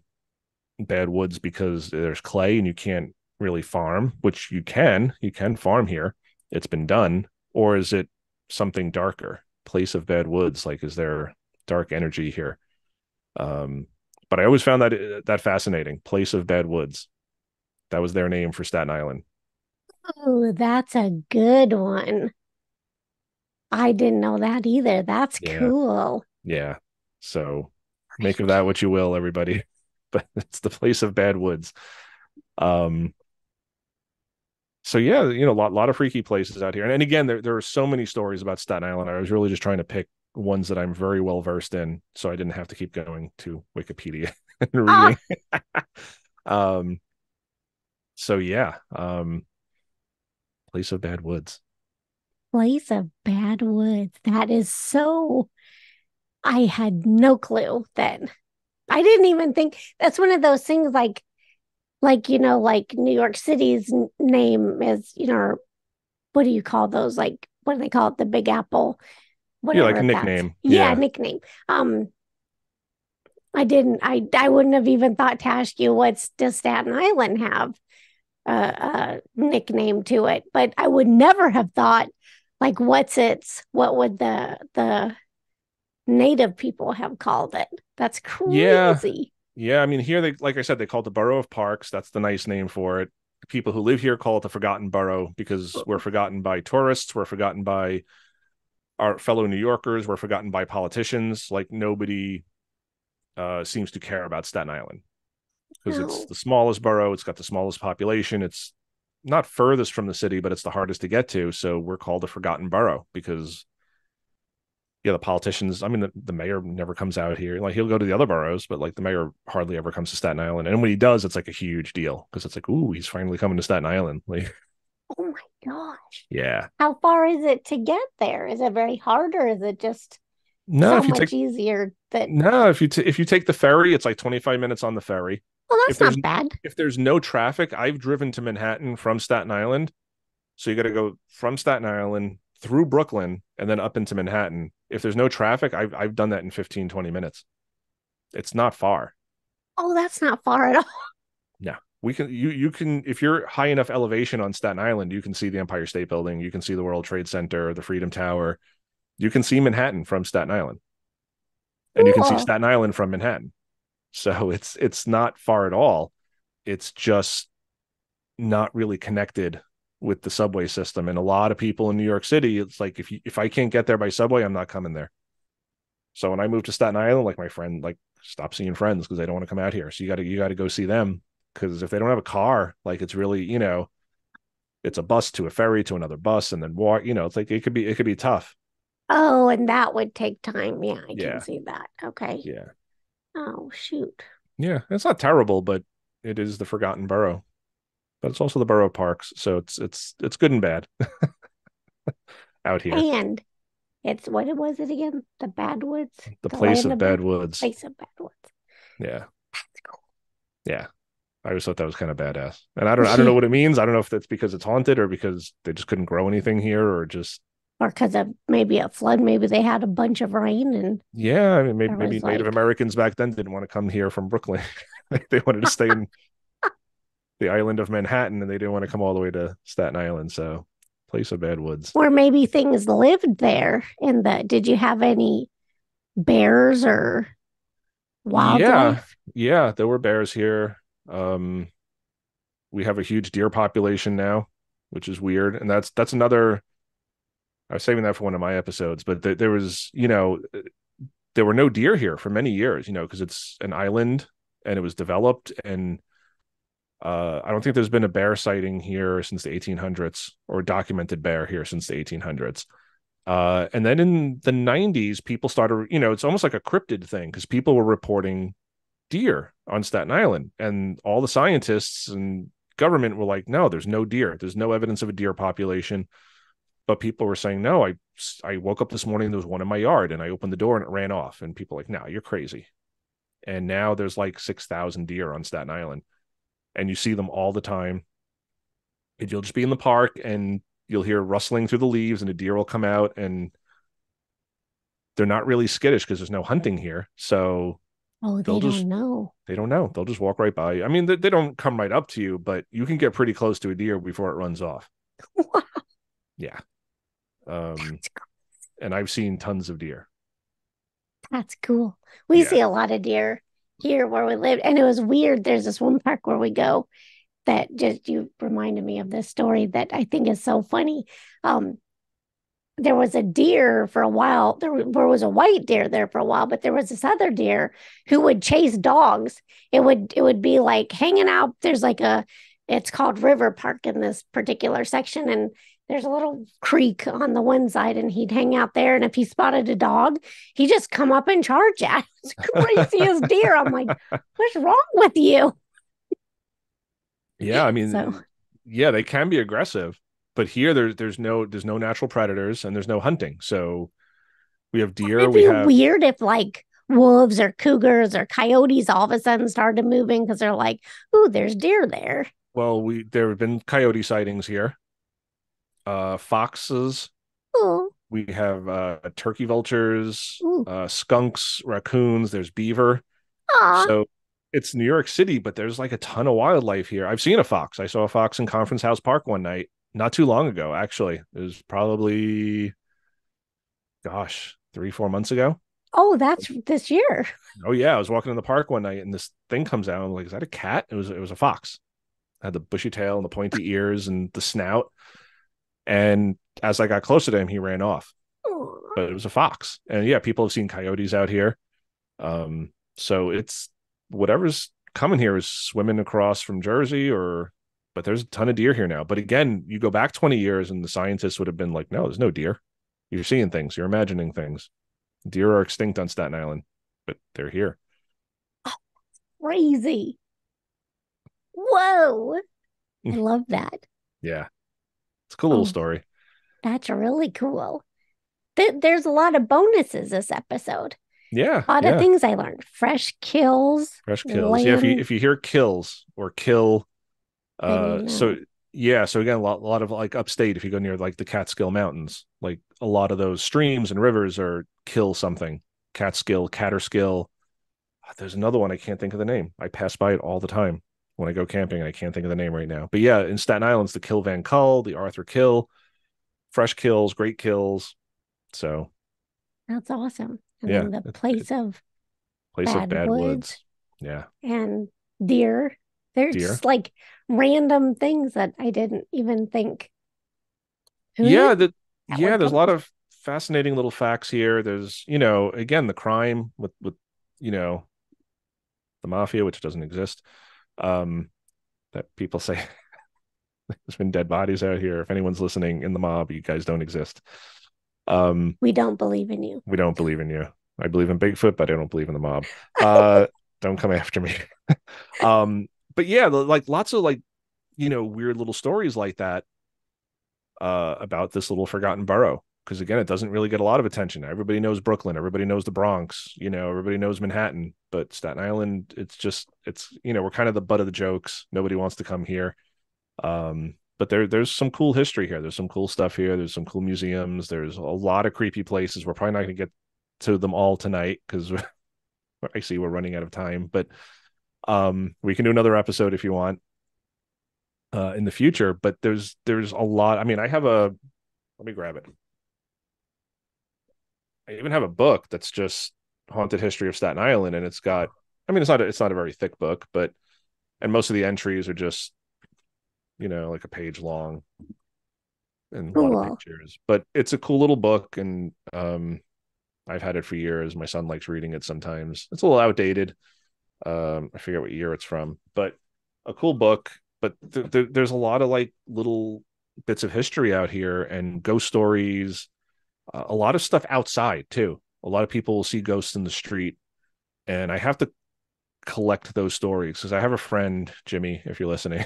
bad woods because there's clay and you can't really farm, which you can farm here. It's been done. Or is it something darker? Place of bad woods. Like, is there dark energy here? But I always found that fascinating. Place of bad woods. That was their name for Staten Island. Oh, that's a good one. I didn't know that either. That's Yeah. cool. Yeah. So make of that what you will, everybody. But it's the place of bad woods. Um, so yeah, lot of freaky places out here. And again, there are so many stories about Staten Island. I was really just trying to pick ones that I'm very well versed in, so I didn't have to keep going to Wikipedia and Ah, reading. um, so yeah, place of bad woods. place of bad woods. That is so, I had no clue then. I didn't even think that's one of those things like New York City's name is, what do you call those? Like, what do they call it? The Big Apple, Yeah, like whatever a that's. nickname. Yeah, Yeah. nickname. I wouldn't have even thought to ask you does Staten Island have a nickname to it, but I would never have thought like what would the native people have called it? That's Yeah. crazy. Yeah. I mean, here they, like I said, they call it the Borough of Parks. That's the nice name for it. People who live here call it the Forgotten Borough because we're forgotten by tourists. We're forgotten by our fellow New Yorkers. We're forgotten by politicians. Like nobody seems to care about Staten Island because it's No. the smallest borough. It's got the smallest population. It's not furthest from the city, but it's the hardest to get to. So we're called the Forgotten Borough because the politicians, I mean, the mayor never comes out here. Like he'll go to the other boroughs, but like the mayor hardly ever comes to Staten Island. And when he does, it's like a huge deal because it's like, ooh, he's finally coming to Staten Island. Like, Oh my gosh. yeah. How far is it to get there? Is it very hard or is it just No, so if you much take easier that no, if you take the ferry, it's like 25 minutes on the ferry. well, If that's there's not bad. if there's no traffic, I've driven to Manhattan from Staten Island. So you got to go from Staten Island through Brooklyn and then up into Manhattan. If there's no traffic, I've done that in 15, 20 minutes. It's not far. Oh, that's not far at all. Yeah. You can if you're high enough elevation on Staten Island, you can see the Empire State Building, you can see the World Trade Center, the Freedom Tower. You can see Manhattan from Staten Island. And you can see Cool. Staten Island from Manhattan. So it's not far at all. It's just not really connected with the subway system. And a lot of people in New York City, it's like if I can't get there by subway, I'm not coming there. So when I moved to Staten Island, like my friend, like stop seeing friends because they don't want to come out here. So you gotta go see them because if they don't have a car, like it's really, it's a bus to a ferry to another bus and then walk, it's like it could be tough. Oh, and that would take time. Yeah, I can Yeah. see that. Okay. Yeah. Oh, shoot. Yeah. It's not terrible, but it is the forgotten borough. But it's also the borough of parks. So it's good and bad out here. And it's what was it again? The Bad Woods, The the place land of of bad bad woods. place of bad woods. Yeah. That's cool. Yeah. I always thought that was kind of badass. And I don't know what it means. I don't know if that's because it's haunted or because they just couldn't grow anything here or just Or because of maybe a flood, maybe they had a bunch of rain and yeah, I mean maybe there maybe was Native like, Americans back then didn't want to come here from Brooklyn. They wanted to stay in the island of Manhattan and they didn't want to come all the way to Staten Island. So place of bad woods. or maybe things lived there did you have any bears or Yeah. wildlife? Yeah, there were bears here. Um we have a huge deer population now, which is weird. And that's another I was saving that for one of my episodes, but there was, there were no deer here for many years, because it's an island and it was developed. And I don't think there's been a bear sighting here since the 1800s or documented bear here since the 1800s. And then in the 90s, people started, it's almost like a cryptid thing because people were reporting deer on Staten Island. And all the scientists and government were like, no, there's no deer. There's no evidence of a deer population. But people were saying, no, I woke up this morning, there was one in my yard, and I opened the door and it ran off. And people were like, no, you're crazy. And now there's like 6,000 deer on Staten Island. and you see them all the time. And you'll just be in the park and you'll hear rustling through the leaves and a deer will come out, and they're not really skittish because there's no hunting here. So Oh, they'll they just don't know. they don't know. They'll just walk right by you. I mean, they don't come right up to you, but you can get pretty close to a deer before it runs off. Yeah. Um, That's and I've seen tons of deer. That's cool. We Yeah. see a lot of deer here where we live. And it was weird. There's this one park where we go that just you reminded me of this story that I think is so funny. Um, there was a deer for a while. There was a white deer there for a while, but there was this other deer who would chase dogs. It would be like hanging out. There's like a it's called River Park in this particular section, and there's a little creek on the one side, and he'd hang out there. And if he spotted a dog, he'd just come up and charge at it. It's crazy as deer. I'm like, what's wrong with you? Yeah, I So mean, yeah, they can be aggressive, but here there's no natural predators and there's no hunting. So we have deer, it'd we be have weird if like wolves or cougars or coyotes all of a sudden started moving because they're like, ooh, there's deer there. well, we there have been coyote sightings here, foxes, Oh, we have turkey vultures, ooh, skunks, raccoons, there's beaver. aw. So it's New York City, but there's like a ton of wildlife here. I've seen a fox. I saw a fox in Conference House Park one night, not too long ago, actually. It was probably, gosh, 3, 4 months ago. Oh, that's this year. Oh yeah, I was walking in the park one night and this thing comes out. I'm like, is that a cat? It was a fox. It had the bushy tail and the pointy ears and the snout. And as I got closer to him, he ran off. Aw. But it was a fox. And yeah, people have seen coyotes out here. So it's whatever's coming here is swimming across from Jersey, or but there's a ton of deer here now. But again, you go back 20 years and the scientists would have been like, no, there's no deer. You're seeing things, you're imagining things. Deer are extinct on Staten Island, but they're here. Crazy. Whoa. I love that. Yeah. It's a cool little Oh, story. that's really cool. There's a lot of bonuses this episode. Yeah, A lot of yeah. things I learned. Fresh kills, Fresh kills. Yeah, land. if you hear kills or kill, Then you so know. yeah, so again, a lot of like upstate, if you go near like the Catskill Mountains, like a lot of those streams and rivers are kill something. Catskill, Catterskill. There's another one I can't think of the name. I pass by it all the time when I go camping, and I can't think of the name right now. But yeah, in Staten Island, it's the Kill Van Kull, the Arthur Kill, fresh kills, great kills. So That's awesome. And yeah, then the place of place of bad bad woods woods. Yeah, and deer. They're deer. just like random things that I didn't even think. Who knew Yeah, that that yeah, would there's a come lot up? of fascinating little facts here. There's, again, the crime with you know, the mafia, which doesn't exist. Um, that people say there's been dead bodies out here. If anyone's listening in the mob, you guys don't exist. Um, We don't believe in you. we don't believe in you. I believe in Bigfoot, but I don't believe in the mob. Uh, don't come after me. But yeah, like lots of like, weird little stories like that about this little forgotten borough. Because again, it doesn't really get a lot of attention. Everybody knows Brooklyn, everybody knows the Bronx, everybody knows Manhattan, but Staten Island, we're kind of the butt of the jokes. Nobody wants to come here. But there's some cool history here. There's some cool stuff here. There's some cool museums. There's a lot of creepy places. We're probably not going to get to them all tonight because I see we're running out of time. But we can do another episode if you want in the future. But there's a lot. I mean, let me grab it. I even have a book that's just haunted history of Staten Island, and it's got. I mean, it's not a very thick book, but and most of the entries are just like a page long and a lot of Cool. pictures. But it's a cool little book, and I've had it for years. My son likes reading it sometimes. It's a little outdated. I forget what year it's from, but a cool book. But there's a lot of like little bits of history out here and ghost stories. A lot of stuff outside too. A lot of people will see ghosts in the street, and I have to collect those stories because I have a friend, Jimmy, if you're listening.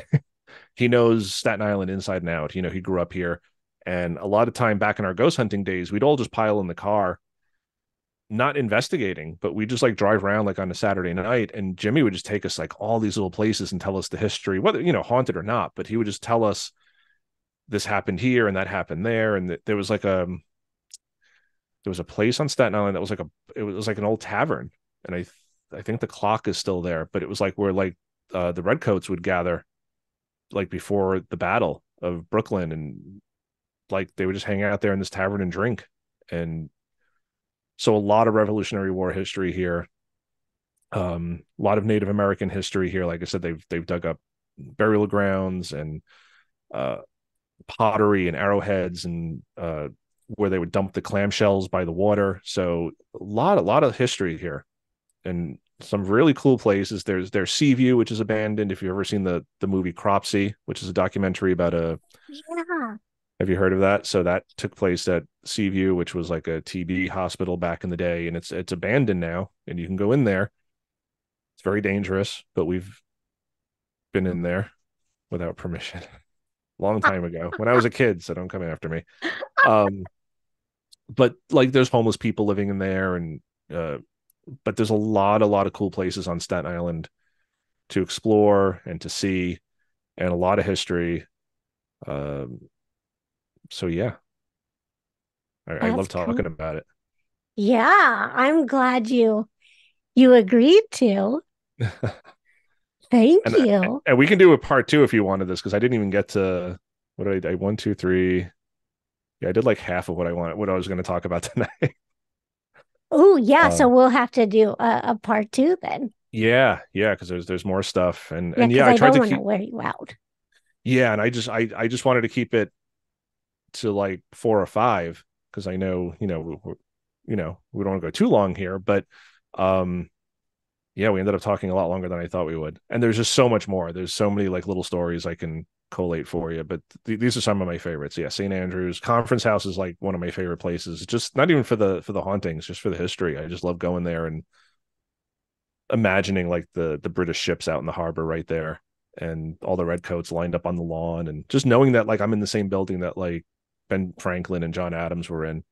He knows Staten Island inside and out. He grew up here, and a lot of time back in our ghost hunting days, we'd all just pile in the car not investigating, but we just like drive around like on a Saturday night, and Jimmy would just take us like all these little places and tell us the history, whether, haunted or not, but he would just tell us this happened here and that happened there. And there was like there was a place on Staten Island that was it was like an old tavern. And I think the clock is still there, but it was like where like the redcoats would gather like before the battle of Brooklyn, and like they would just hang out there in this tavern and drink. And so a lot of Revolutionary War history here. A lot of Native American history here. Like I said, they've dug up burial grounds and uh, pottery and arrowheads, and where they would dump the clamshells by the water. So a lot of history here, and some really cool places. There's Seaview, which is abandoned. If you've ever seen the movie Cropsey, which is a documentary about a Yeah, have you heard of that? So that took place at Seaview, which was like a TB hospital back in the day, and it's abandoned now, and you can go in there. It's very dangerous, but we've been in there without permission. Long time ago when I was a kid, so don't come after me. Um, but like there's homeless people living in there, and uh, but there's a lot of cool places on Staten Island to explore and to see, and a lot of history. Um, so yeah, I that's love cool. talking about Yeah, I'm glad you agreed to. it. Thank and you. and we can do a part two if you wanted this, because I didn't even get to what did I one, two, three. Yeah, I did like half of what I was going to talk about tonight. Oh, yeah. So Um, we'll have to do a part two then. yeah, because there's more stuff, Yeah, and because yeah, I I tried don't to want to keep wear you out. yeah, and I just wanted to keep it to like four or five, because I know we don't want to go too long here, but um yeah, we ended up talking a lot longer than I thought we would, and there's just so much more. There's so many like little stories I can collate for you, but these are some of my favorites. Yeah, St. Andrews Conference House is like one of my favorite places. Just not even for the hauntings, just for the history. I just love going there and imagining like the British ships out in the harbor right there, and all the redcoats lined up on the lawn, and just knowing that like I'm in the same building that like Ben Franklin and John Adams were in,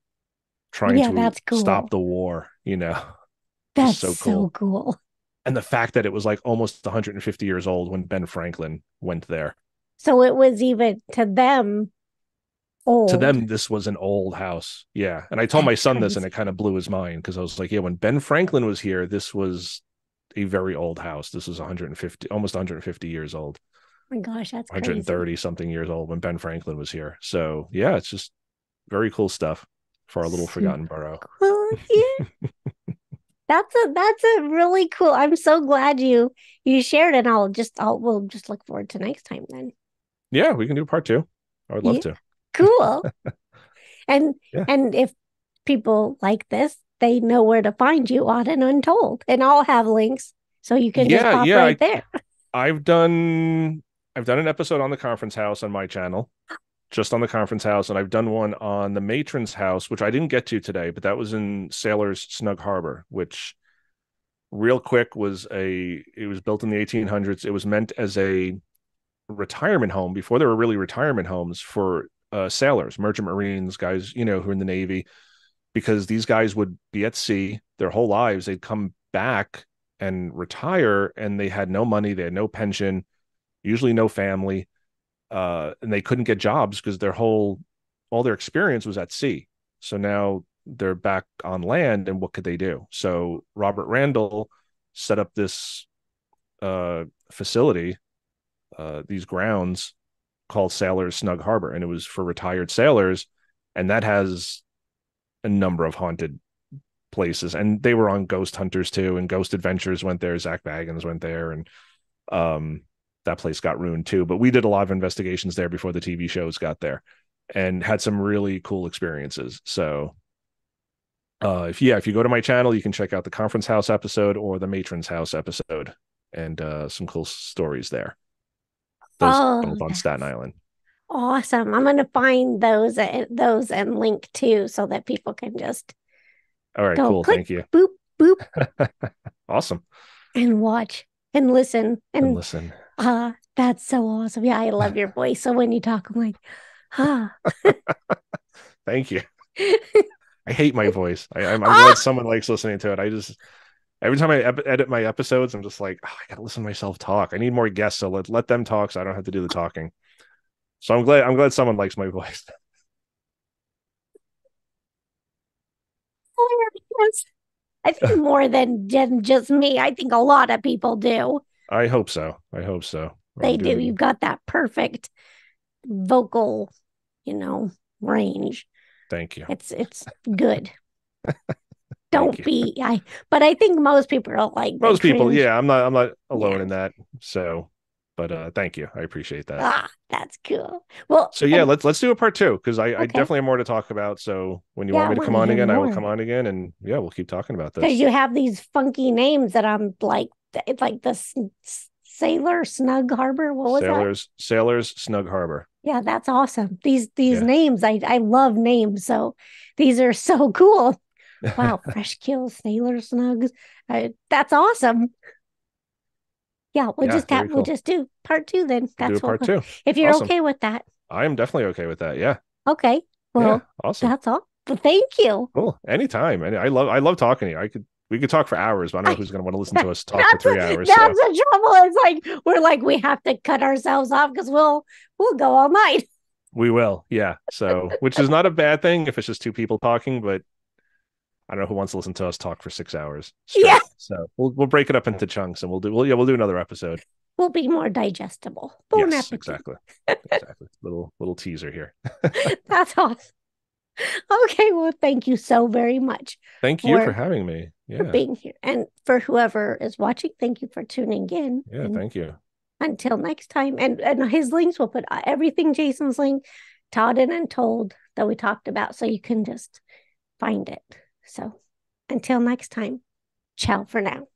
trying Yeah, to that's stop cool. the war, just That's so so cool. cool. And the fact that it was like almost 150 years old when Ben Franklin went there. So it was even to them To old. them, this was an old house. Yeah. And I told my That's son this, and it crazy. kind of blew his mind, because I was like, yeah, when Ben Franklin was here, this was a very old house. This was 150, almost 150 years old, Oh my gosh, that's crazy. 130 something years old when Ben Franklin was here. So yeah, it's just very cool stuff for our little Super forgotten borough. cool. Yeah. That's a really cool. I'm so glad you shared it. We'll just look forward to next time then. Yeah, we can do part two. I would love Yeah. to. Cool. And Yeah. and if people like this, they know where to find you on an Untold. And I'll have links so you can just Yeah, pop yeah. right there. I've done I've done an episode on the conference house on my channel, just on the conference house, and I've done one on the matron's house, which I didn't get to today, but that was in Sailor's Snug Harbor, which real quick it was built in the 1800s. It was meant as a retirement home before there were really retirement homes for sailors, merchant marines, guys, who are in the Navy, because these guys would be at sea their whole lives. They'd come back and retire, and they had no money, they had no pension, usually no family, and they couldn't get jobs because all their experience was at sea. So now they're back on land, and what could they do? So Robert Randall set up this facility, these grounds called Sailors Snug Harbor, and it was for retired sailors, and that has a number of haunted places, and they were on Ghost Hunters too, and Ghost Adventures went there. Zach Baggins went there, and um, that place got ruined too. But we did a lot of investigations there before the TV shows got there, and had some really cool experiences. So if you go to my channel, you can check out the conference house episode or the matron's house episode, and some cool stories there. Those Oh, both on Staten that's Island. awesome. I'm gonna find those and link too so that people can just All right, go cool. click, Thank you. boop, boop, Awesome. and watch and listen. And And listen. that's so awesome. Yeah, I love your voice. So when you talk, I'm like, ah. Thank you. I hate my voice. I'm glad Oh, someone likes listening to it. I just every time I edit my episodes, I'm just like, oh, I gotta listen to myself talk. I need more guests, so let them talk, so I don't have to do the talking. So I'm glad someone likes my voice. hilarious. I think more than just me. I think a lot of people do. I hope so. I hope so. They I'm do. You've doing. got that perfect vocal, you know, range. Thank you. It's good. Thank Don't you. be but I think most people are like the Most people, cringe. yeah, I'm not alone Yeah. in that. So, but thank you. I appreciate that. Ah, that's cool. Well, So yeah, and let's do a part two because I okay. definitely have more to talk about. So when you Yeah, want I me to want come to on hear again, I will more. come on again, and yeah, we'll keep talking about Because this. you have these funky names that I'm like, it's like the Sailor Snug Harbor. What was that? Sailors, Snug Harbor. Yeah, that's awesome. These Yeah. names, I love names. So these are so cool. Wow, Fresh Kills, Sailor Snugs. That's awesome. Yeah, Yeah, very we'll cool. just do part two then. We'll do a That's what part two. if you're Awesome. okay with that. I am definitely okay with that. Yeah. Okay. Yeah. Well, Awesome. that's all. Well, thank you. Cool. Anytime. And I love talking to you. We could talk for hours, but I don't know I, who's gonna want to listen to us talk for that's 3 hours. that's So the trouble. It's like we're like we have to cut ourselves off because we'll go all night. we will. Yeah. So which is not a bad thing if it's just two people talking, but I don't know who wants to listen to us talk for 6 hours Yeah, straight. So we'll break it up into chunks and we'll do another episode. we'll be more digestible. Bon Yes, appetit. exactly. Exactly. Little teaser here. That's awesome. Okay, well, thank you so very much Thank you for for having me. for Yeah. being here, and for whoever is watching, thank you for tuning in. Yeah, And thank you. until next time, and his links will put everything Jason's link, Todd and Untold that we talked about, so you can just find it. So until next time, ciao for now.